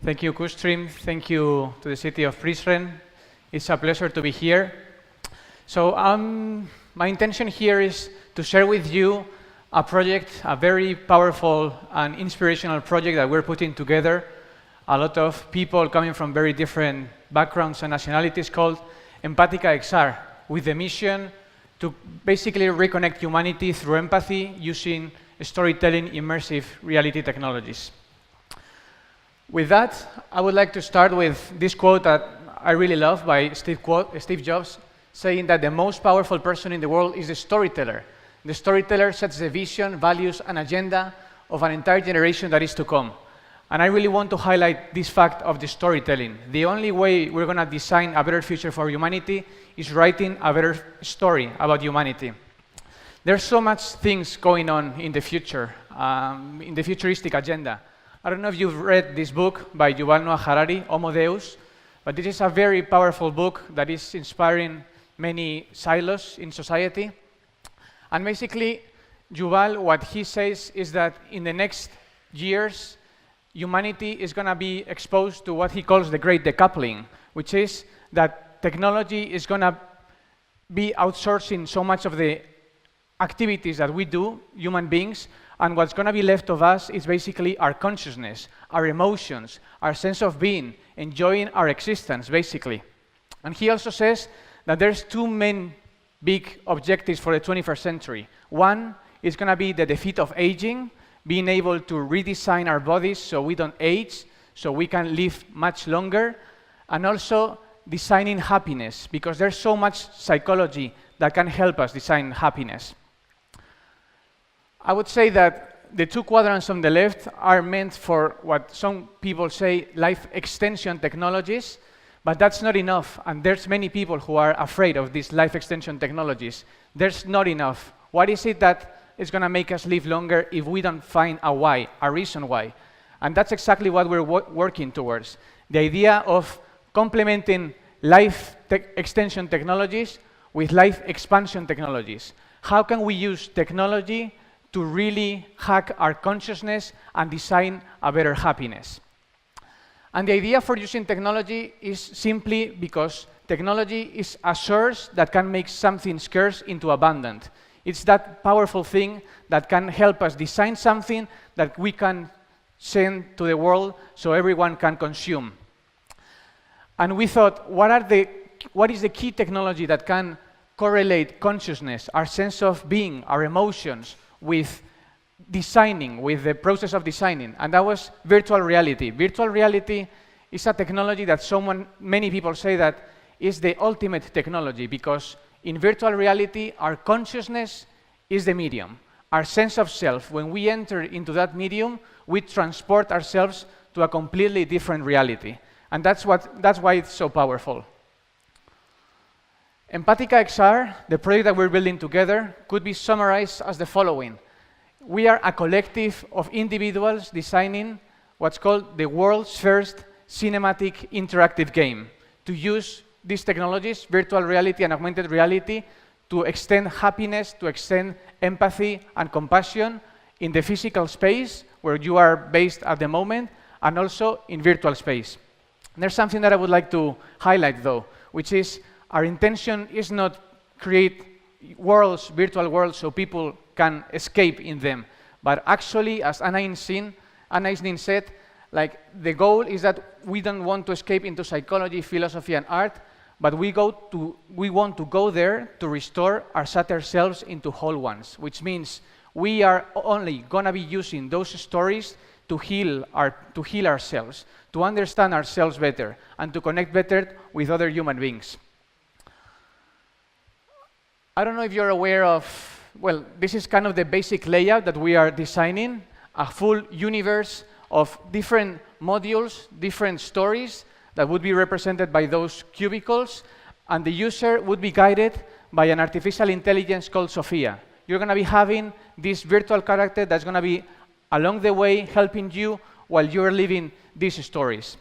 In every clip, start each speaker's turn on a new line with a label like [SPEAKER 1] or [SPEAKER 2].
[SPEAKER 1] Thank you, Kustream. Thank you to the city of Prizren. It's a pleasure to be here. So my intention here is to share with you a project, a very powerful and inspirational project that we're putting together. A lot of people coming from very different backgrounds and nationalities called EMPATICA XR, with the mission to basically reconnect humanity through empathy using storytelling immersive reality technologies. With that, I would like to start with this quote that I really love by Steve Jobs, saying that the most powerful person in the world is the storyteller. The storyteller sets the vision, values, and agenda of an entire generation that is to come. And I really want to highlight this fact of the storytelling. The only way we're going to design a better future for humanity is writing a better story about humanity. There's so much things going on in the future, in the futuristic agenda. I don't know if you've read this book by Yuval Noah Harari, Homo Deus, but this is a very powerful book that is inspiring many silos in society. And basically, Yuval, what he says is that in the next years, humanity is going to be exposed to what he calls the Great Decoupling, which is that technology is going to be outsourcing so much of the activities that we do, human beings, and what's going to be left of us is basically our consciousness, our emotions, our sense of being, enjoying our existence, basically. And he also says that there's two main big objectives for the 21st century. One is going to be the defeat of aging, being able to redesign our bodies so we don't age, so we can live much longer, and also designing happiness, because there's so much psychology that can help us design happiness. I would say that the two quadrants on the left are meant for what some people say life extension technologies, but that's not enough, and there's many people who are afraid of these life extension technologies. There's not enough. What is it that is going to make us live longer if we don't find a why, a reason why? And that's exactly what we're working towards. The idea of complementing life extension technologies with life expansion technologies. How can we use technology to really hack our consciousness and design a better happiness? And the idea for using technology is simply because technology is a source that can make something scarce into abundant. It's that powerful thing that can help us design something that we can send to the world so everyone can consume. And we thought, what is the key technology that can correlate consciousness, our sense of being, our emotions, with designing, with the process of designing? And that was virtual reality. Virtual reality is a technology that many people say that is the ultimate technology, because in virtual reality, our consciousness is the medium. Our sense of self, when we enter into that medium, we transport ourselves to a completely different reality. And that's why it's so powerful. EMPATICA XR, the project that we're building together, could be summarized as the following. We are a collective of individuals designing what's called the world's first cinematic interactive game, to use these technologies, virtual reality and augmented reality, to extend happiness, to extend empathy and compassion in the physical space where you are based at the moment, and also in virtual space. And there's something that I would like to highlight, though, which is our intention is not create worlds, virtual worlds, so people can escape in them. But actually, as Anna Isnin said, like, the goal is that we don't want to escape into psychology, philosophy, and art, but we want to go there to restore our shattered selves into whole ones, which means we are only going to be using those stories to heal ourselves, to understand ourselves better, and to connect better with other human beings. I don't know if you're aware of, well, this is kind of the basic layout that we are designing, a full universe of different modules, different stories that would be represented by those cubicles, and the user would be guided by an artificial intelligence called Sophia. You're going to be having this virtual character that's going to be along the way helping you while you're living these stories.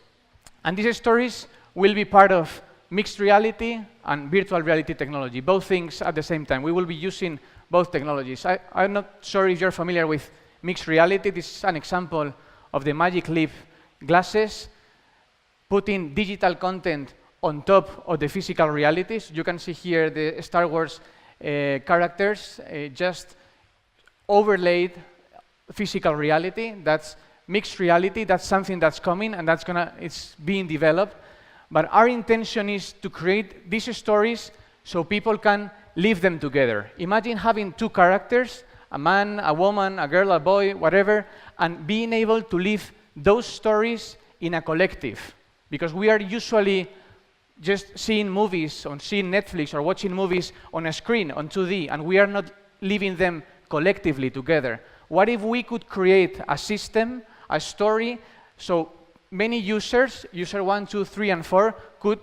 [SPEAKER 1] And these stories will be part of mixed reality and virtual reality technology, both things at the same time. We will be using both technologies. I'm not sure if you're familiar with mixed reality. This is an example of the Magic Leap glasses. putting digital content on top of the physical realities. You can see here the Star Wars characters just overlaid physical reality. That's mixed reality. That's something that's coming, and it's being developed. But our intention is to create these stories so people can live them together. Imagine having two characters, a man, a woman, a girl, a boy, whatever, and being able to live those stories in a collective. Because we are usually just seeing movies, or seeing Netflix, or watching movies on a screen, on 2D, and we are not living them collectively together. What if we could create a system, a story, so many users, user 1, 2, 3, and 4, could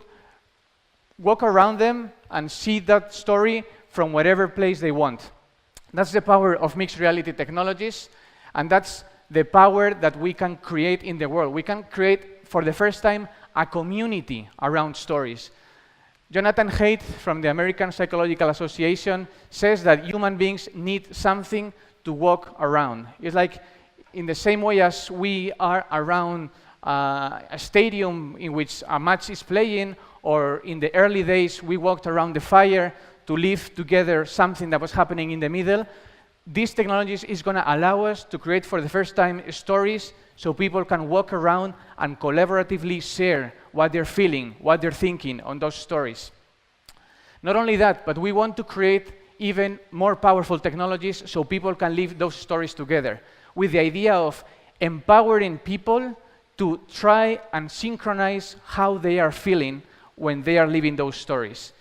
[SPEAKER 1] walk around them and see that story from whatever place they want. That's the power of mixed reality technologies, and that's the power that we can create in the world. We can create, for the first time, a community around stories. Jonathan Haidt from the American Psychological Association says that human beings need something to walk around. It's like in the same way as we are around a stadium in which a match is playing, or in the early days we walked around the fire to live together something that was happening in the middle. These technologies is going to allow us to create for the first time stories so people can walk around and collaboratively share what they're feeling, what they're thinking on those stories. Not only that, but we want to create even more powerful technologies so people can live those stories together, with the idea of empowering people to try and synchronize how they are feeling when they are living those stories.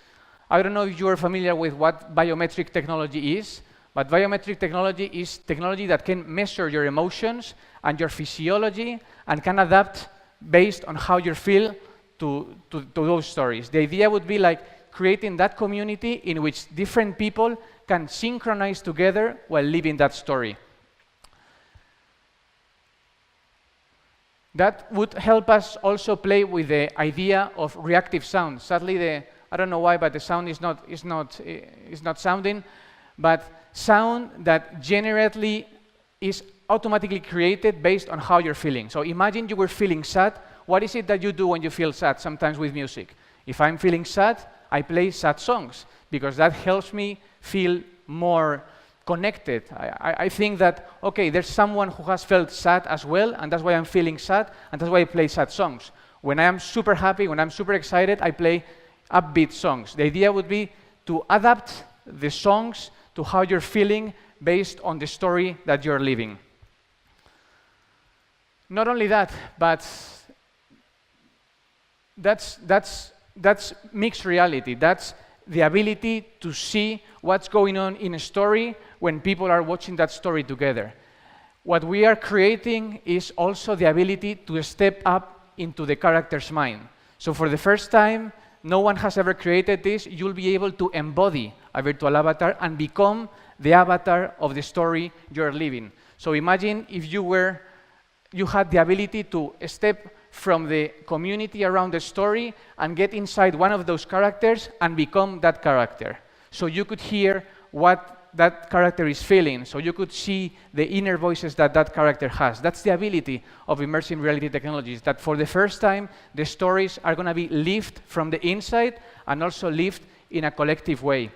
[SPEAKER 1] I don't know if you are familiar with what biometric technology is, but biometric technology is technology that can measure your emotions and your physiology and can adapt based on how you feel to those stories. The idea would be like creating that community in which different people can synchronize together while living that story. That would help us also play with the idea of reactive sounds. Sadly, I don't know why, but the sound is not sounding, but sound that generally is automatically created based on how you're feeling. So imagine you were feeling sad. What is it that you do when you feel sad, sometimes with music? If I'm feeling sad, I play sad songs, because that helps me feel more connected. I think that, okay, there's someone who has felt sad as well, and that's why I'm feeling sad, and that's why I play sad songs. When I am super happy, when I'm super excited, I play upbeat songs. The idea would be to adapt the songs to how you're feeling based on the story that you're living. Not only that, but that's mixed reality. That's the ability to see what's going on in a story when people are watching that story together. What we are creating is also the ability to step up into the character's mind. So for the first time, no one has ever created this. You'll be able to embody a virtual avatar and become the avatar of the story you're living. So imagine if you had the ability to step from the community around the story and get inside one of those characters and become that character. So you could hear what that character is feeling, so you could see the inner voices that that character has. That's the ability of immersive reality technologies, that for the first time, the stories are going to be lived from the inside and also lived in a collective way.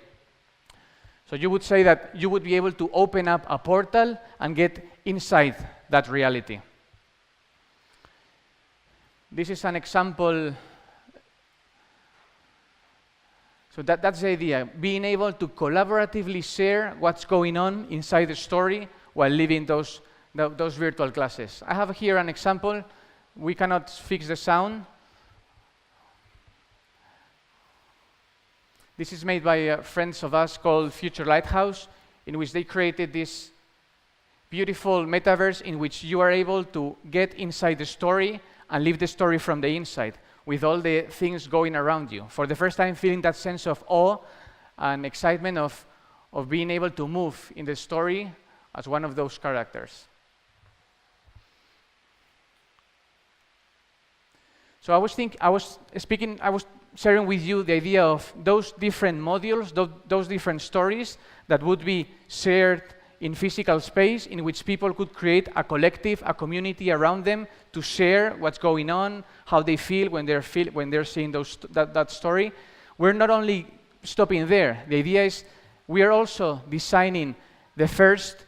[SPEAKER 1] So you would say that you would be able to open up a portal and get inside that reality. This is an example. So that's the idea, being able to collaboratively share what's going on inside the story while living those virtual classes. I have here an example. We cannot fix the sound. This is made by friends of us called Future Lighthouse, in which they created this beautiful metaverse in which you are able to get inside the story and live the story from the inside, with all the things going around you. For the first time, feeling that sense of awe and excitement of being able to move in the story as one of those characters. So I was sharing with you the idea of those different modules, those different stories that would be shared in physical space in which people could create a collective, a community around them to share what's going on, how they feel when they're seeing that story. We're not only stopping there. The idea is we are also designing the first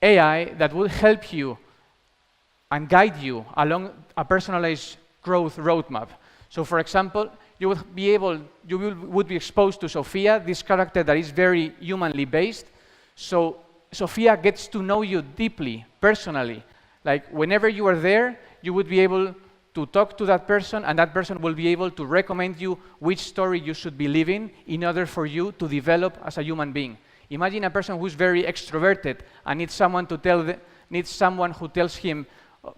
[SPEAKER 1] AI that will help you and guide you along a personalized growth roadmap. So, for example, you would be exposed to Sophia, this character that is very humanly based. So Sophia gets to know you deeply, personally. Like whenever you are there, you would be able to talk to that person, and that person will be able to recommend you which story you should be living in order for you to develop as a human being. Imagine a person who's very extroverted and needs someone who tells him,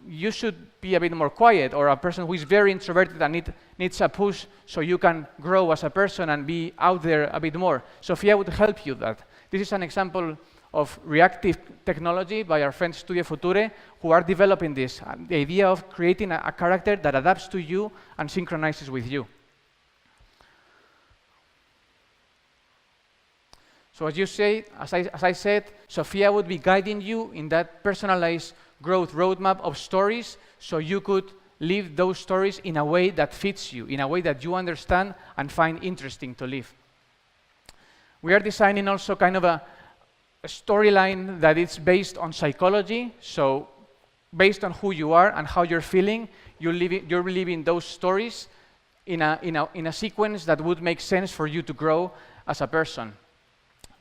[SPEAKER 1] you should be a bit more quiet, or a person who is very introverted and needs a push so you can grow as a person and be out there a bit more. Sophia would help you that. This is an example of reactive technology by our friends Studio Future, who are developing this, the idea of creating a character that adapts to you and synchronizes with you. So as I said, Sophia would be guiding you in that personalized growth roadmap of stories, so you could live those stories in a way that fits you, in a way that you understand and find interesting to live. We are designing also kind of a storyline that is based on psychology. So based on who you are and how you're feeling, you're living those stories in a sequence that would make sense for you to grow as a person.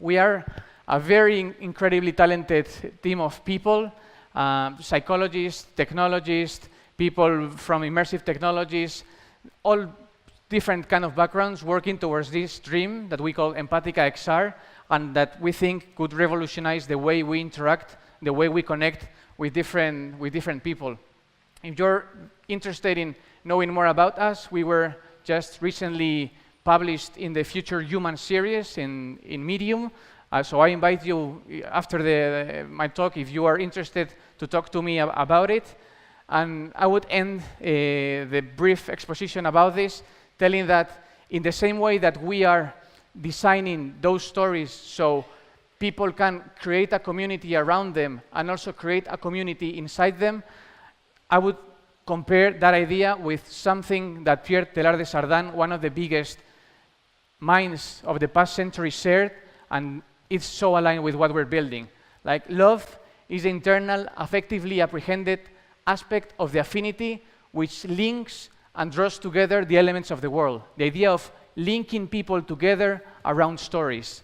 [SPEAKER 1] We are a very incredibly talented team of people, psychologists, technologists, people from immersive technologies, all different kind of backgrounds working towards this dream that we call EMPATICA XR, and that we think could revolutionize the way we interact, the way we connect with different people. If you're interested in knowing more about us, we were just recently published in the Future Human series in Medium. So I invite you, after my talk, if you are interested, to talk to me about it. And I would end the brief exposition about this, telling that in the same way that we are designing those stories so people can create a community around them and also create a community inside them, I would compare that idea with something that Pierre Teilhard de Chardin, one of the biggest minds of the past century, shared, and it's so aligned with what we're building. Like, love is the internal, affectively apprehended aspect of the affinity which links and draws together the elements of the world. The idea of linking people together around stories.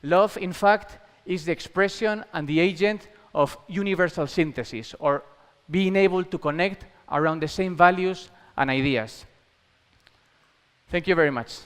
[SPEAKER 1] Love, in fact, is the expression and the agent of universal synthesis, or being able to connect around the same values and ideas. Thank you very much.